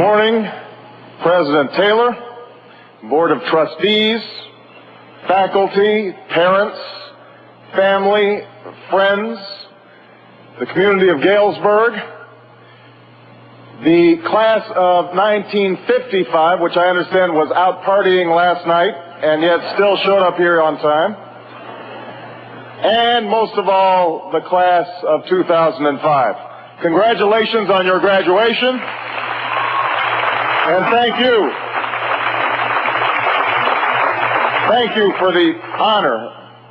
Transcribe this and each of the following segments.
morning, President Taylor, Board of Trustees, faculty, parents, family, friends, the community of Galesburg, the class of 1955, which I understand was out partying last night and yet still showed up here on time, and most of all, the class of 2005. Congratulations on your graduation, and thank you. Thank you for the honor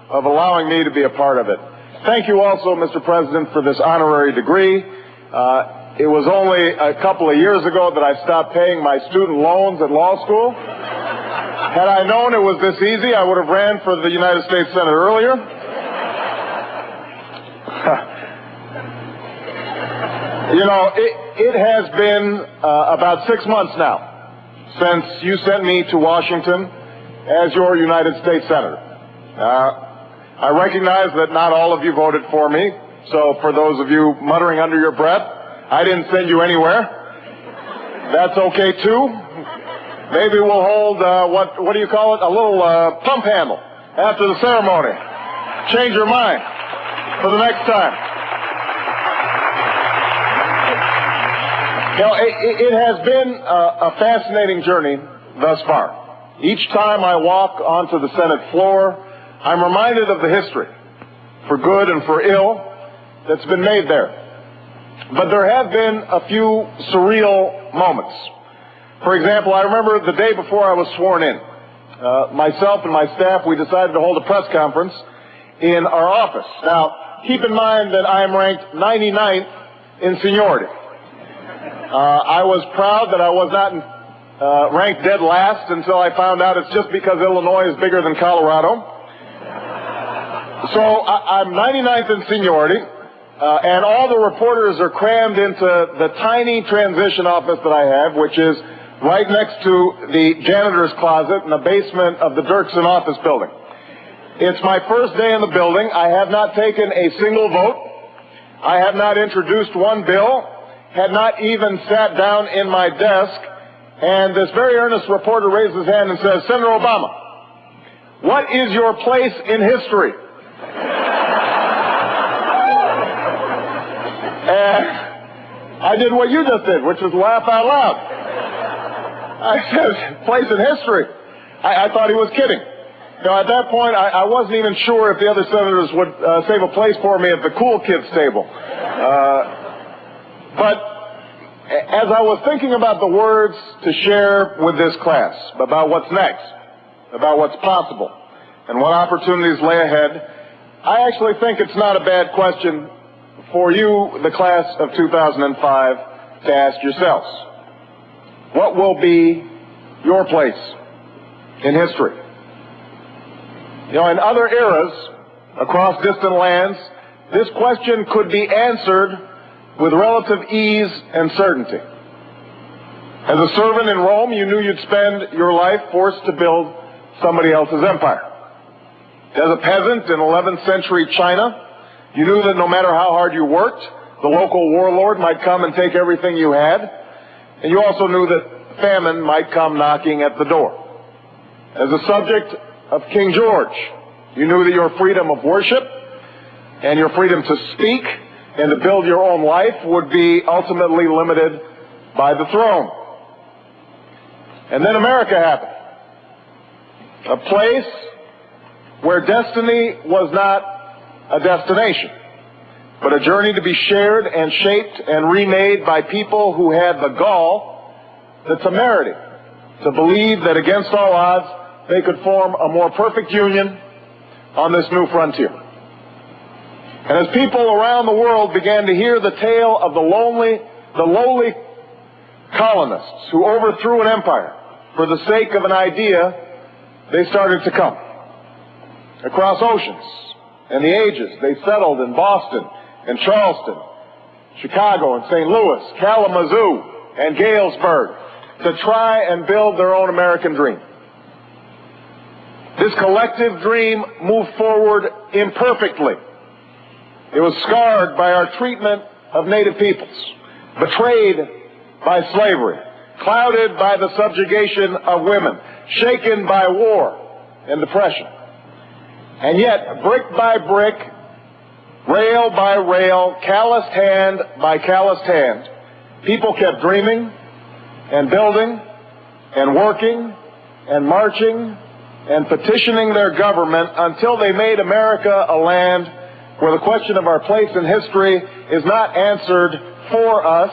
of allowing me to be a part of it. Thank you also, Mr. President, for this honorary degree. It was only a couple of years ago that I stopped paying my student loans at law school. Had I known it was this easy, I would have ran for the United States Senate earlier. You know, it has been about 6 months now since you sent me to Washington as your United States Senator. I recognize that not all of you voted for me, so for those of you muttering under your breath, I didn't send you anywhere. That's okay too. Maybe we'll hold, what do you call it? A little pump handle after the ceremony. Change your mind for the next time. You know, it has been a fascinating journey thus far. Each time I walk onto the Senate floor, I'm reminded of the history, for good and for ill, that's been made there. But there have been a few surreal moments. For example, I remember the day before I was sworn in. Myself and my staff, we decided to hold a press conference in our office. Now, keep in mind that I am ranked 99th in seniority. I was proud that I was not ranked dead last until I found out it's just because Illinois is bigger than Colorado. So I'm 99th in seniority, and all the reporters are crammed into the tiny transition office that I have, which is right next to the janitor's closet in the basement of the Dirksen office building. It's my first day in the building. I have not taken a single vote. I have not introduced one bill, had not even sat down in my desk, and this very earnest reporter raises his hand and says, "Senator Obama, what is your place in history?" And I did what you just did, which was laugh out loud. I said, "Place in history." I thought he was kidding. You know, at that point, I wasn't even sure if the other senators would save a place for me at the cool kids table. But as I was thinking about the words to share with this class, about what's next, about what's possible, and what opportunities lay ahead, I actually think it's not a bad question for you, the class of 2005, to ask yourselves. What will be your place in history? You know, in other eras, across distant lands, this question could be answered with relative ease and certainty. As a servant in Rome, you knew you'd spend your life forced to build somebody else's empire. As a peasant in 11th century China, you knew that no matter how hard you worked, the local warlord might come and take everything you had, and you also knew that famine might come knocking at the door. As a subject of King George, you knew that your freedom of worship and your freedom to speak and to build your own life would be ultimately limited by the throne. And then America happened. A place where destiny was not a destination, but a journey to be shared and shaped and remade by people who had the gall, the temerity, to believe that against all odds they could form a more perfect union on this new frontier. And as people around the world began to hear the tale of the lowly colonists who overthrew an empire for the sake of an idea, they started to come. Across oceans and the ages, they settled in Boston and Charleston, Chicago and St. Louis, Kalamazoo and Galesburg to try and build their own American dream. This collective dream moved forward imperfectly. It was scarred by our treatment of native peoples, betrayed by slavery, clouded by the subjugation of women, shaken by war and depression. And yet, brick by brick, rail by rail, calloused hand by calloused hand, people kept dreaming and building and working and marching and petitioning their government until they made America a land where the question of our place in history is not answered for us,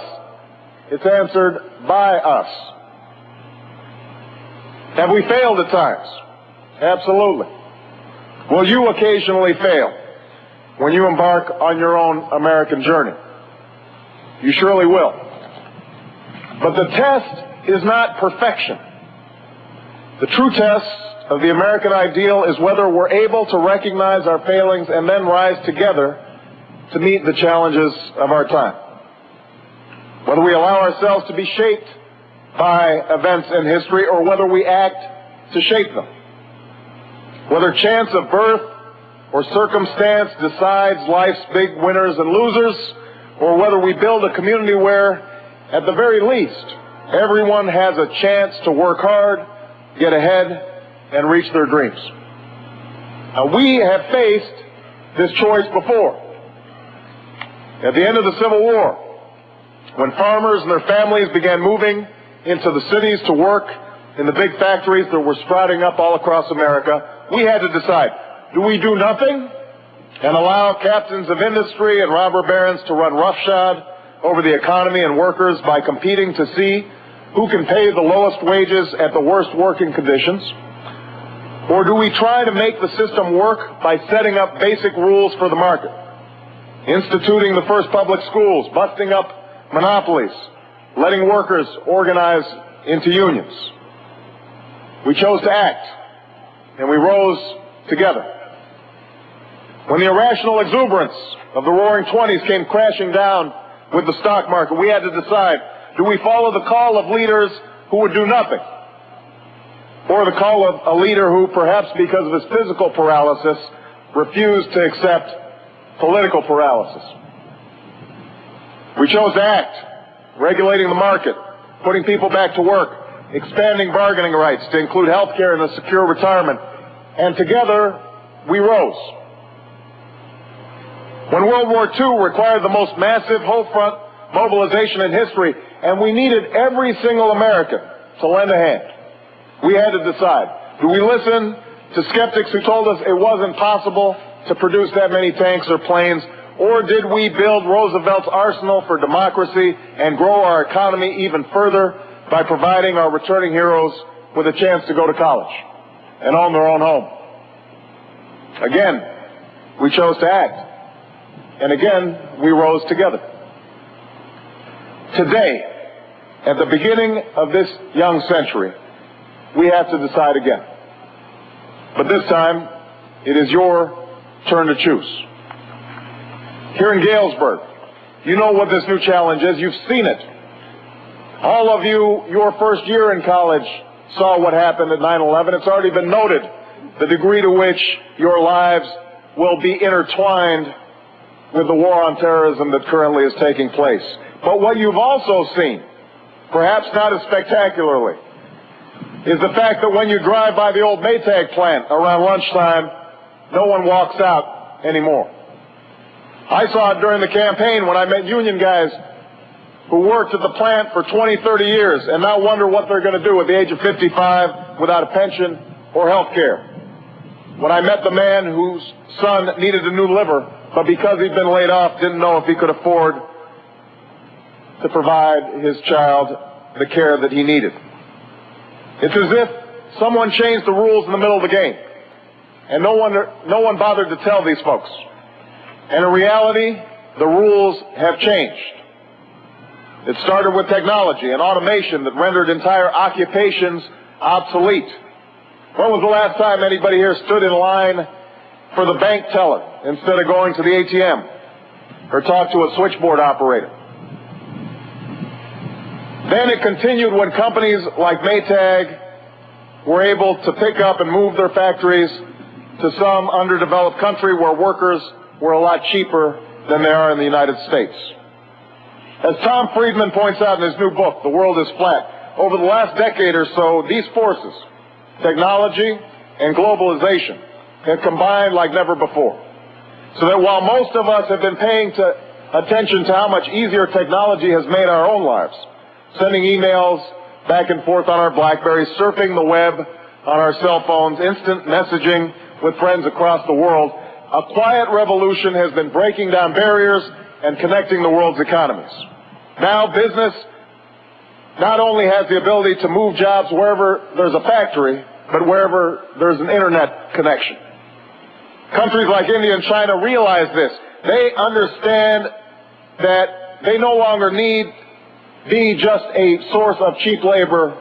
it's answered by us. Have we failed at times? Absolutely. Will you occasionally fail when you embark on your own American journey? You surely will. But the test is not perfection. The true test of the American ideal is whether we're able to recognize our failings and then rise together to meet the challenges of our time. Whether we allow ourselves to be shaped by events in history or whether we act to shape them. Whether chance of birth or circumstance decides life's big winners and losers, or whether we build a community where, at the very least, everyone has a chance to work hard, get ahead, and reach their dreams. Now, we have faced this choice before. At the end of the Civil War, when farmers and their families began moving into the cities to work in the big factories that were sprouting up all across America, we had to decide, do we do nothing and allow captains of industry and robber barons to run roughshod over the economy and workers by competing to see who can pay the lowest wages at the worst working conditions? Or do we try to make the system work by setting up basic rules for the market, instituting the first public schools, busting up monopolies, letting workers organize into unions? We chose to act, and we rose together. When the irrational exuberance of the Roaring '20s came crashing down with the stock market, we had to decide, do we follow the call of leaders who would do nothing, or the call of a leader who, perhaps because of his physical paralysis, refused to accept political paralysis? We chose to act, regulating the market, putting people back to work, expanding bargaining rights to include health care and a secure retirement, and together we rose. When World War II required the most massive whole front mobilization in history, and we needed every single American to lend a hand, we had to decide, do we listen to skeptics who told us it wasn't possible to produce that many tanks or planes, or did we build Roosevelt's arsenal for democracy and grow our economy even further by providing our returning heroes with a chance to go to college and own their own home? Again, we chose to act. And again, we rose together. Today, at the beginning of this young century, we have to decide again. But this time, it is your turn to choose. Here in Galesburg, you know what this new challenge is. You've seen it. All of you, your first year in college, saw what happened at 9/11. It's already been noted the degree to which your lives will be intertwined with the war on terrorism that currently is taking place. But what you've also seen, perhaps not as spectacularly, is the fact that when you drive by the old Maytag plant around lunchtime, no one walks out anymore. I saw it during the campaign when I met union guys who worked at the plant for 20, 30 years and now wonder what they're going to do at the age of 55 without a pension or health care. When I met the man whose son needed a new liver, but because he'd been laid off, didn't know if he could afford to provide his child the care that he needed. It's as if someone changed the rules in the middle of the game, and no one bothered to tell these folks. And in reality, the rules have changed. It started with technology and automation that rendered entire occupations obsolete. When was the last time anybody here stood in line for the bank teller instead of going to the ATM or talked to a switchboard operator? Then it continued when companies like Maytag were able to pick up and move their factories to some underdeveloped country where workers were a lot cheaper than they are in the United States. As Tom Friedman points out in his new book, The World is Flat, over the last decade or so, these forces, technology and globalization, have combined like never before. So that while most of us have been paying attention to how much easier technology has made our own lives, sending emails back and forth on our BlackBerries, surfing the web on our cell phones, instant messaging with friends across the world, a quiet revolution has been breaking down barriers and connecting the world's economies. Now business not only has the ability to move jobs wherever there's a factory, but wherever there's an internet connection. Countries like India and China realize this. They understand that they no longer need be just a source of cheap labor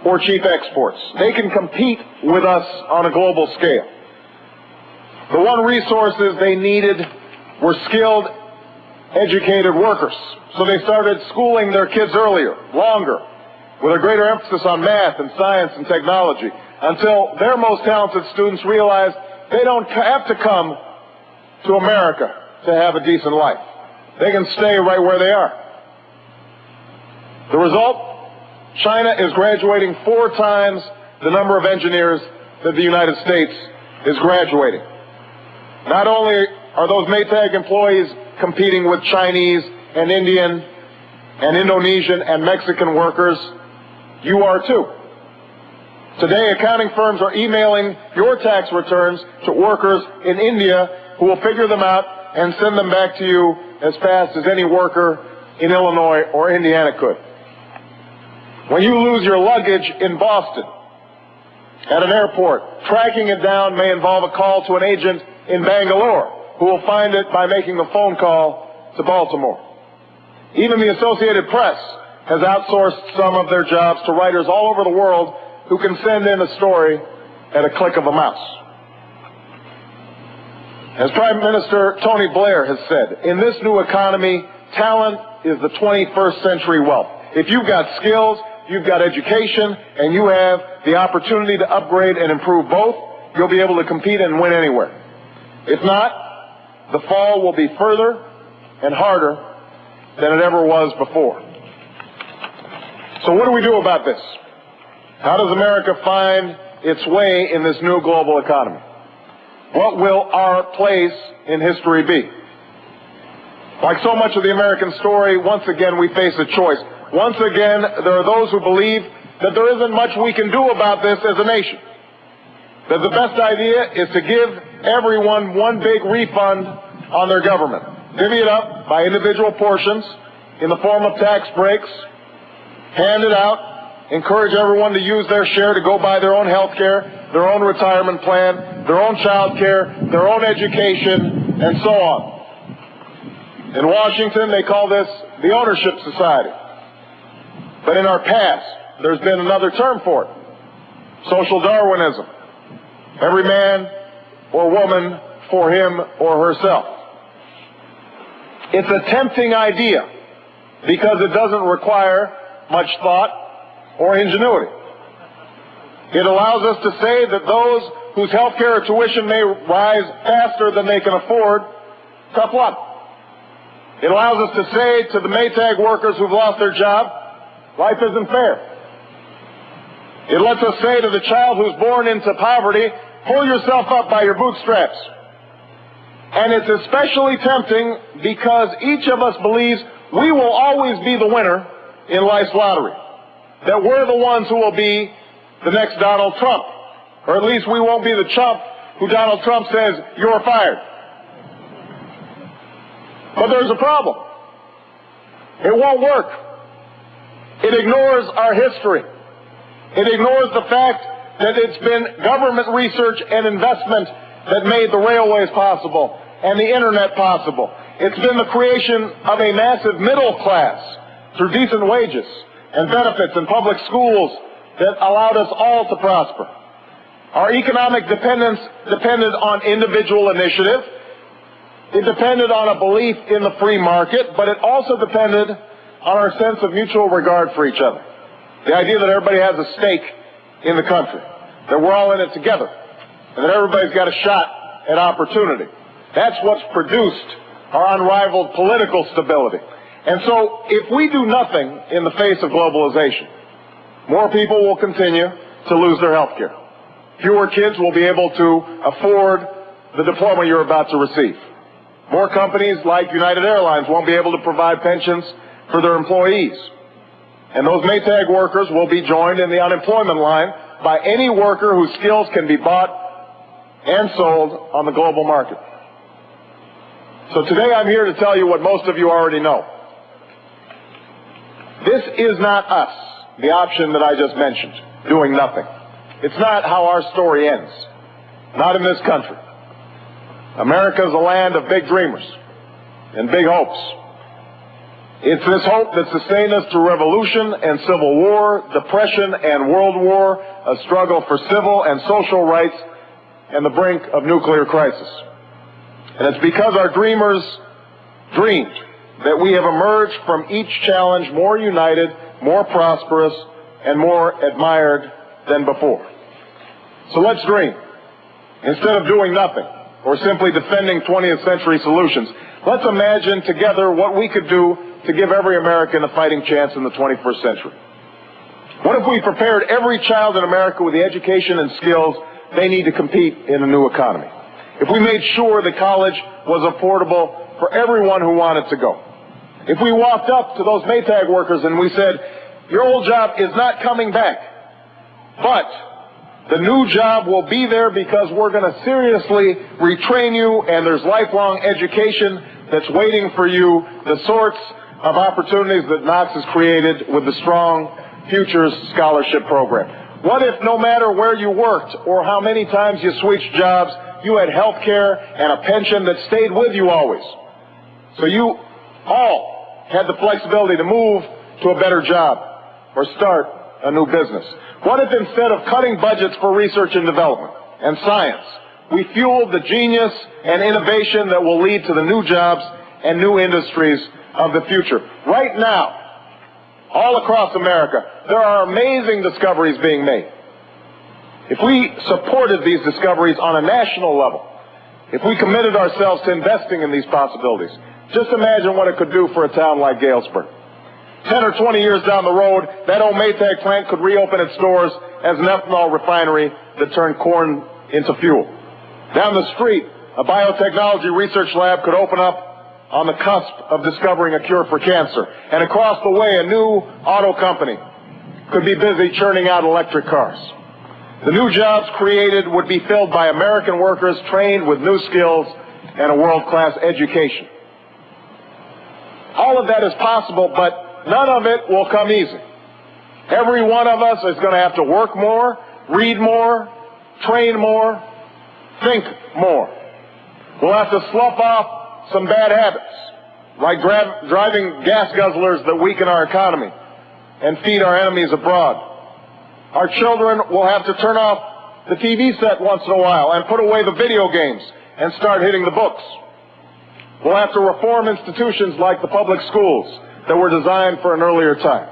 or cheap exports. They can compete with us on a global scale. The one resources they needed were skilled, educated workers. So they started schooling their kids earlier, longer, with a greater emphasis on math and science and technology, until their most talented students realized they don't have to come to America to have a decent life. They can stay right where they are. The result? China is graduating 4 times the number of engineers that the United States is graduating. Not only are those Maytag employees competing with Chinese and Indian and Indonesian and Mexican workers, you are too. Today, accounting firms are emailing your tax returns to workers in India who will figure them out and send them back to you as fast as any worker in Illinois or Indiana could. When you lose your luggage in Boston at an airport, tracking it down may involve a call to an agent in Bangalore who will find it by making a phone call to Baltimore. Even the Associated Press has outsourced some of their jobs to writers all over the world who can send in a story at a click of a mouse. As Prime Minister Tony Blair has said, in this new economy, talent is the 21st century wealth. If you've got skills, you've got education, and you have the opportunity to upgrade and improve both, you'll be able to compete and win anywhere. If not, the fall will be further and harder than it ever was before. So what do we do about this? How does America find its way in this new global economy? What will our place in history be? Like so much of the American story, once again we face a choice. Once again, there are those who believe that there isn't much we can do about this as a nation. That the best idea is to give everyone one big refund on their government. Divvy it up by individual portions in the form of tax breaks, hand it out, encourage everyone to use their share to go buy their own health care, their own retirement plan, their own child care, their own education, and so on. In Washington, they call this the ownership society. But in our past, there's been another term for it. Social Darwinism. Every man or woman for him or herself. It's a tempting idea because it doesn't require much thought or ingenuity. It allows us to say that those whose health care or tuition may rise faster than they can afford, tough luck. It allows us to say to the Maytag workers who've lost their job, life isn't fair. It lets us say to the child who's born into poverty, pull yourself up by your bootstraps. And it's especially tempting because each of us believes we will always be the winner in life's lottery. That we're the ones who will be the next Donald Trump. Or at least we won't be the chump who Donald Trump says, you're fired. But there's a problem. It won't work. It ignores our history. It ignores the fact that it's been government research and investment that made the railways possible and the internet possible. It's been the creation of a massive middle class through decent wages and benefits and public schools that allowed us all to prosper. Our economic dependence depended on individual initiative. It depended on a belief in the free market, but it also depended on our sense of mutual regard for each other. The idea that everybody has a stake in the country, that we're all in it together, and that everybody's got a shot at opportunity. That's what's produced our unrivaled political stability. And so if we do nothing in the face of globalization, More people will continue to lose their health care. Fewer kids will be able to afford the diploma you're about to receive. More companies like United Airlines won't be able to provide pensions for their employees. And those Maytag workers will be joined in the unemployment line by any worker whose skills can be bought and sold on the global market. So today I'm here to tell you what most of you already know. This is not us, the option that I just mentioned, doing nothing. It's not how our story ends. Not in this country. America is a land of big dreamers and big hopes. It's this hope that sustained us through revolution and civil war, depression and world war, a struggle for civil and social rights, and the brink of nuclear crisis. And it's because our dreamers dreamed that we have emerged from each challenge more united, more prosperous, and more admired than before. So let's dream. Instead of doing nothing or simply defending 20th century solutions, let's imagine together what we could do to give every American a fighting chance in the 21st century. What if we prepared every child in America with the education and skills they need to compete in a new economy? If we made sure that college was affordable for everyone who wanted to go. If we walked up to those Maytag workers and we said, your old job is not coming back, but the new job will be there because we're going to seriously retrain you, and there's lifelong education that's waiting for you, the sorts of opportunities that Knox has created with the Strong Futures Scholarship Program. What if no matter where you worked or how many times you switched jobs, you had health care and a pension that stayed with you always? So you all had the flexibility to move to a better job or start a new business. What if instead of cutting budgets for research and development and science, we fueled the genius and innovation that will lead to the new jobs and new industries of the future? Right now, all across America, there are amazing discoveries being made. If we supported these discoveries on a national level, if we committed ourselves to investing in these possibilities, just imagine what it could do for a town like Galesburg. 10 or 20 years down the road, that old Maytag plant could reopen its doors as an ethanol refinery that turned corn into fuel. Down the street, a biotechnology research lab could open up on the cusp of discovering a cure for cancer. And across the way, a new auto company could be busy churning out electric cars. The new jobs created would be filled by American workers trained with new skills and a world-class education. All of that is possible, but none of it will come easy. Every one of us is going to have to work more, read more, train more, think more. We'll have to slough off some bad habits, like driving gas guzzlers that weaken our economy and feed our enemies abroad. Our children will have to turn off the TV set once in a while and put away the video games and start hitting the books. We'll have to reform institutions like the public schools that were designed for an earlier time.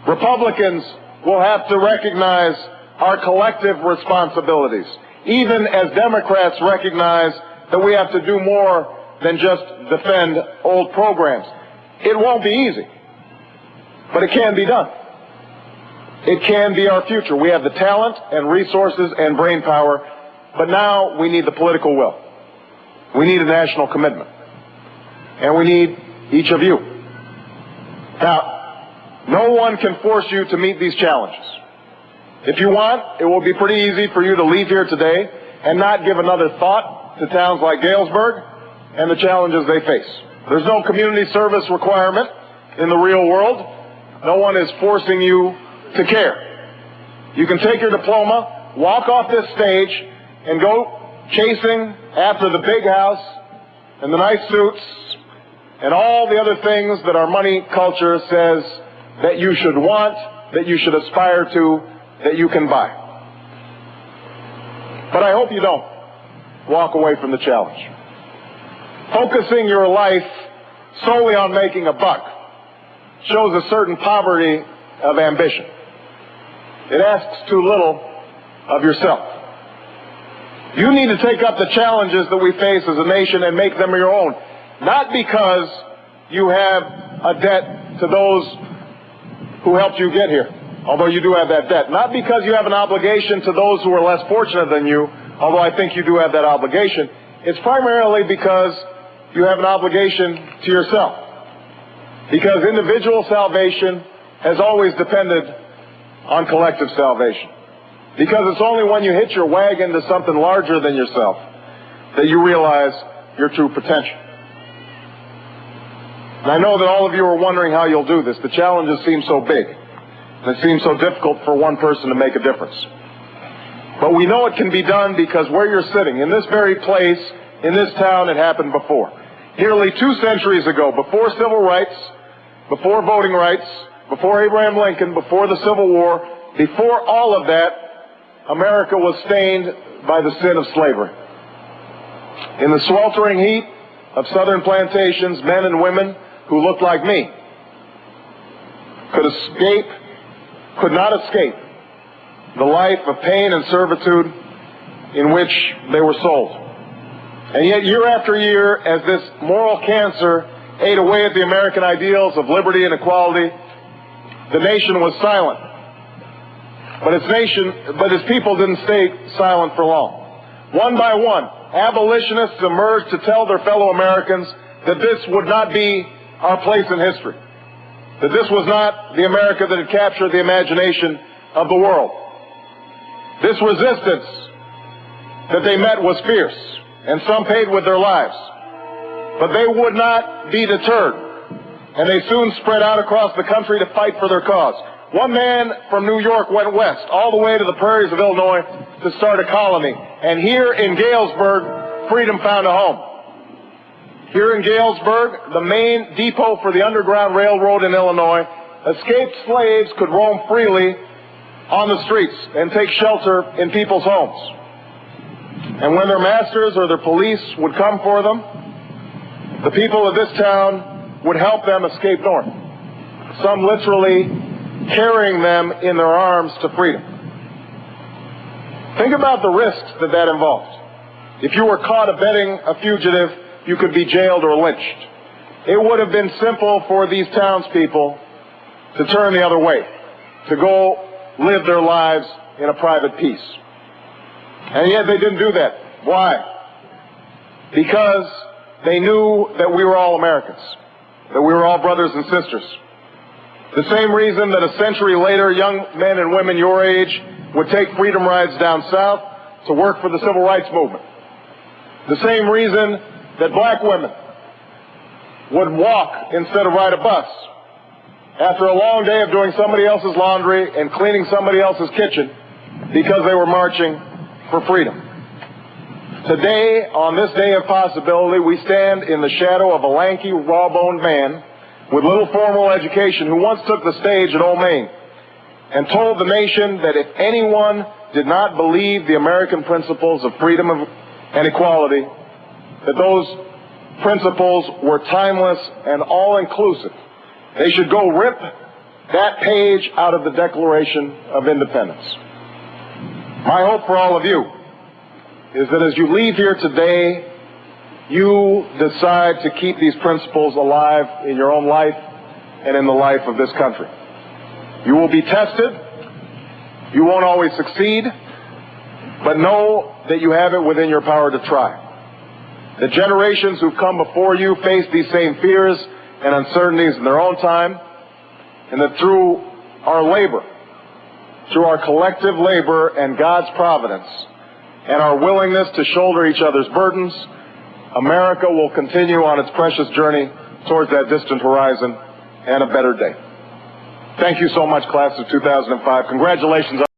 Republicans will have to recognize our collective responsibilities, even as Democrats recognize that we have to do more than just defend old programs. It won't be easy, but it can be done. It can be our future. We have the talent and resources and brain power, but now we need the political will. We need a national commitment. And we need each of you. Now, no one can force you to meet these challenges. If you want, it will be pretty easy for you to leave here today and not give another thought to towns like Galesburg and the challenges they face. There's no community service requirement in the real world. No one is forcing you to care. You can take your diploma, walk off this stage, and go chasing after the big house and the nice suits and all the other things that our money culture says that you should want, that you should aspire to, that you can buy. But I hope you don't walk away from the challenge. Focusing your life solely on making a buck shows a certain poverty of ambition. It asks too little of yourself. You need to take up the challenges that we face as a nation and make them your own. Not because you have a debt to those who helped you get here, although you do have that debt. Not because you have an obligation to those who are less fortunate than you, although I think you do have that obligation. It's primarily because you have an obligation to yourself. Because individual salvation has always depended on collective salvation. Because it's only when you hitch your wagon to something larger than yourself that you realize your true potential. And I know that all of you are wondering how you'll do this. The challenges seem so big, and it seems so difficult for one person to make a difference. But we know it can be done because where you're sitting, in this very place, in this town, it happened before. Nearly 2 centuries ago, before civil rights, before voting rights, before Abraham Lincoln, before the Civil War, before all of that, America was stained by the sin of slavery. In the sweltering heat of southern plantations, men and women who looked like me could not escape the life of pain and servitude in which they were sold. And yet, year after year, as this moral cancer ate away at the American ideals of liberty and equality, the nation was silent. But its people didn't stay silent for long. One by one, abolitionists emerged to tell their fellow Americans that this would not be our place in history, that this was not the America that had captured the imagination of the world. This resistance that they met was fierce, and some paid with their lives. But they would not be deterred, and they soon spread out across the country to fight for their cause. One man from New York went west, all the way to the prairies of Illinois, to start a colony. And here in Galesburg, freedom found a home. Here in Galesburg, the main depot for the Underground Railroad in Illinois, escaped slaves could roam freely on the streets and take shelter in people's homes. And when their masters or their police would come for them, the people of this town would help them escape north, some literally carrying them in their arms to freedom. Think about the risks that involved. If you were caught abetting a fugitive, you could be jailed or lynched. It would have been simple for these townspeople to turn the other way, to go live their lives in a private peace. And yet they didn't do that. Why? Because they knew that we were all Americans, that we were all brothers and sisters. The same reason that a century later young men and women your age would take freedom rides down south to work for the civil rights movement. The same reason that black women would walk instead of ride a bus after a long day of doing somebody else's laundry and cleaning somebody else's kitchen because they were marching for freedom. Today, on this day of possibility, we stand in the shadow of a lanky, raw-boned man with little formal education who once took the stage at Old Main and told the nation that if anyone did not believe the American principles of freedom and equality, that those principles were timeless and all-inclusive, they should go rip that page out of the Declaration of Independence. My hope for all of you is that as you leave here today, you decide to keep these principles alive in your own life and in the life of this country. You will be tested. You won't always succeed, but know that you have it within your power to try. The generations who've come before you faced these same fears and uncertainties in their own time, and that through our labor, through our collective labor and God's providence, and our willingness to shoulder each other's burdens, America will continue on its precious journey towards that distant horizon and a better day. Thank you so much, class of 2005. Congratulations.